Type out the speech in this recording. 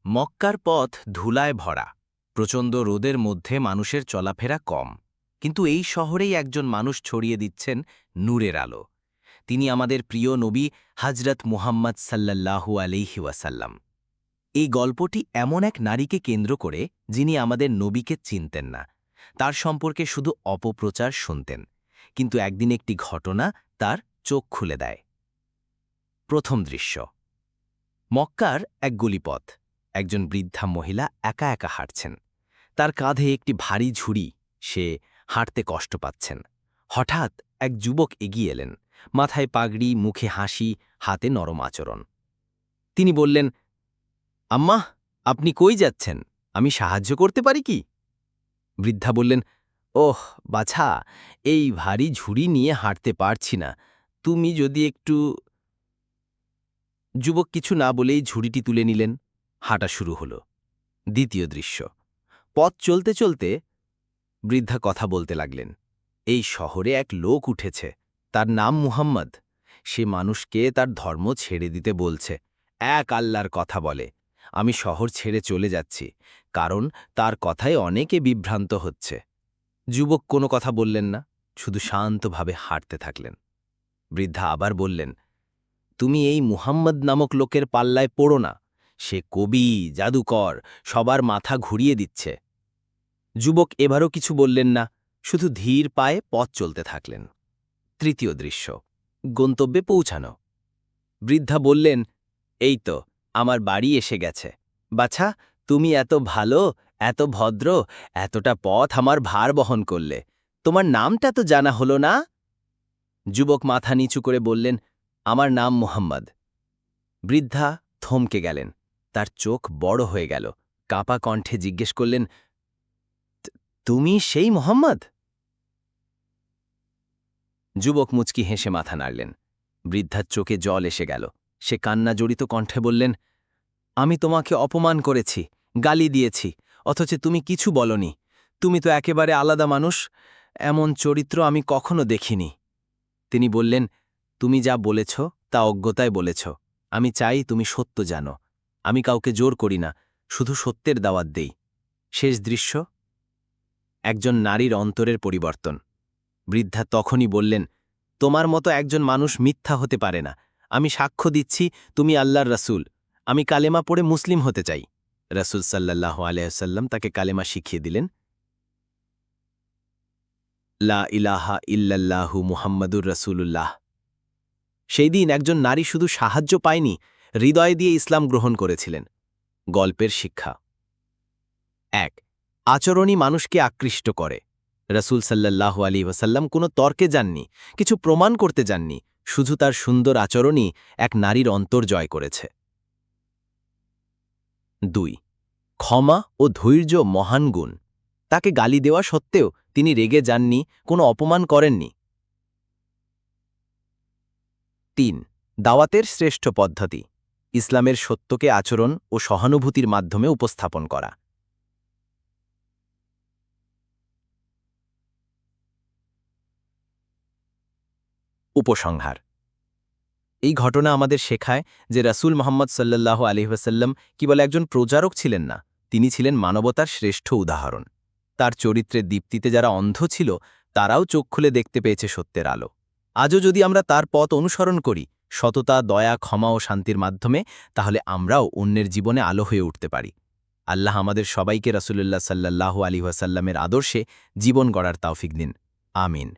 মক্কার পথ ধুলায় ভরা। প্রচণ্ড রোদের মধ্যে মানুষের চলাফেরা কম, কিন্তু এই শহরেই একজন মানুষ ছড়িয়ে দিচ্ছেন নূরের আলো। তিনি আমাদের প্রিয় নবী হজরত মুহাম্মদ সাল্লাল্লাহু আলাইহি ওয়াসাল্লাম। এই গল্পটি এমন এক নারীকে কেন্দ্র করে যিনি আমাদের নবীকে চিনতেন না, তার সম্পর্কে শুধু অপপ্রচার শুনতেন, কিন্তু একদিন একটি ঘটনা তার চোখ খুলে দেয়। প্রথম দৃশ্য, মক্কার এক গলিপথ। একজন বৃদ্ধা মহিলা একা একা হাঁটছেন, তার কাঁধে একটি ভারী ঝুড়ি। সে হাঁটতে কষ্ট পাচ্ছেন। হঠাৎ এক যুবক এগিয়ে এলেন, মাথায় পাগড়ি, মুখে হাসি, হাতে নরম আচরণ। তিনি বললেন, আম্মা, আপনি কই যাচ্ছেন? আমি সাহায্য করতে পারি কি? বৃদ্ধা বললেন, ওহ বাছা, এই ভারী ঝুড়ি নিয়ে হাঁটতে পারছি না, তুমি যদি একটু। যুবক কিছু না বলেই ঝুড়িটি তুলে নিলেন। হাঁটা শুরু হল। দ্বিতীয় দৃশ্য, পথ চলতে চলতে বৃদ্ধা কথা বলতে লাগলেন। এই শহরে এক লোক উঠেছে, তার নাম মুহাম্মদ। সে মানুষকে তার ধর্ম ছেড়ে দিতে বলছে, এক আল্লাহর কথা বলে। আমি শহর ছেড়ে চলে যাচ্ছি, কারণ তার কথায় অনেকে বিভ্রান্ত হচ্ছে। যুবক কোনো কথা বললেন না, শুধু শান্তভাবে হাঁটতে থাকলেন। বৃদ্ধা আবার বললেন, তুমি এই মুহাম্মদ নামক লোকের পাল্লায় পড়ো না। সে কবি, জাদুকর, সবার মাথা ঘুরিয়ে দিচ্ছে। যুবক এবারও কিছু বললেন না, শুধু ধীর পায়ে পথ চলতে থাকলেন। তৃতীয় দৃশ্য, গন্তব্যে পৌঁছানো। বৃদ্ধা বললেন, এই তো আমার বাড়ি এসে গেছে। বাছা, তুমি এত ভালো, এত ভদ্র, এতটা পথ আমার ভার বহন করলে। তোমার নামটা তো জানা হলো না? যুবক মাথা নিচু করে বললেন, আমার নাম মুহাম্মদ। বৃদ্ধা থমকে গেলেন, তার চোখ বড় হয়ে গেল। কাঁপা কণ্ঠে জিজ্ঞেস করলেন, তুমি সেই মুহাম্মদ? যুবক মুচকি হেসে মাথা নাড়লেন। বৃদ্ধার চোখে জল এসে গেল। সে কান্না জড়িত কণ্ঠে বললেন, আমি তোমাকে অপমান করেছি, গালি দিয়েছি, অথচ তুমি কিছু বলনি। তুমি তো একেবারে আলাদা মানুষ, এমন চরিত্র আমি কখনো দেখিনি। তিনি বললেন, তুমি যা বলেছ তা অজ্ঞতায় বলেছ। আমি চাই তুমি সত্য জানো। আমি কাউকে জোর করি না, শুধু সত্যের দাওয়াত দেই। শেষ দৃশ্য, একজন নারীর অন্তরের পরিবর্তন। বৃদ্ধা তখনই বললেন, তোমার মতো একজন মানুষ মিথ্যা হতে পারে না। আমি সাক্ষ্য দিচ্ছি তুমি আল্লাহর রাসূল। আমি কালেমা পড়ে মুসলিম হতে চাই। রাসূল সাল্লাল্লাহু আলাইহি ওয়াসাল্লাম তাকে কালেমা শিখিয়ে দিলেন, লা ইলাহা ইল্লাল্লাহু মুহাম্মাদুর রাসূলুল্লাহ। সেই দিন একজন নারী শুধু সাহায্য পায়নি, হৃদয় দিয়ে ইসলাম গ্রহণ করেছিলেন। গল্পের শিক্ষা: ১. আচরণই মানুষকে আকৃষ্ট করে। রাসূল সাল্লাল্লাহু আলাইহি ওয়াসাল্লাম কোনো তর্কে যাননি, কিছু প্রমাণ করতে যাননি, শুধু তার সুন্দর আচরণই এক নারীর অন্তর জয় করেছে। ২. ক্ষমা ও ধৈর্য মহান গুণ। তাকে গালি দেওয়া সত্ত্বেও তিনি রেগে যাননি, কোনো অপমান করেননি। ৩. দাওয়াতের শ্রেষ্ঠ পদ্ধতি: ইসলামের সত্যকে আচরণ ও সহানুভূতির মাধ্যমে উপস্থাপন করা। উপসংহার: এই ঘটনা আমাদের শেখায় যে রাসূল মুহাম্মদ সাল্লাল্লাহু আলাইহি ওয়াসাল্লাম কেবল একজন প্রচারক ছিলেন না, তিনি ছিলেন মানবতার শ্রেষ্ঠ উদাহরণ। তার চরিত্রের দীপ্তিতে যারা অন্ধ ছিল, তারাও চোখ খুলে দেখতে পেয়েছে সত্যের আলো। আজও যদি আমরা তার পথ অনুসরণ করি, সততা, দয়া, ক্ষমা ও শান্তির মাধ্যমে, তাহলে আমরাও অন্যের জীবনে আলো হয়ে উঠতে পারি। আল্লাহ আমাদের সবাইকে রাসূলুল্লাহ সাল্লাল্লাহু আলাইহি ওয়াসাল্লামের আদর্শে জীবন গড়ার তৌফিক দিন। আমিন।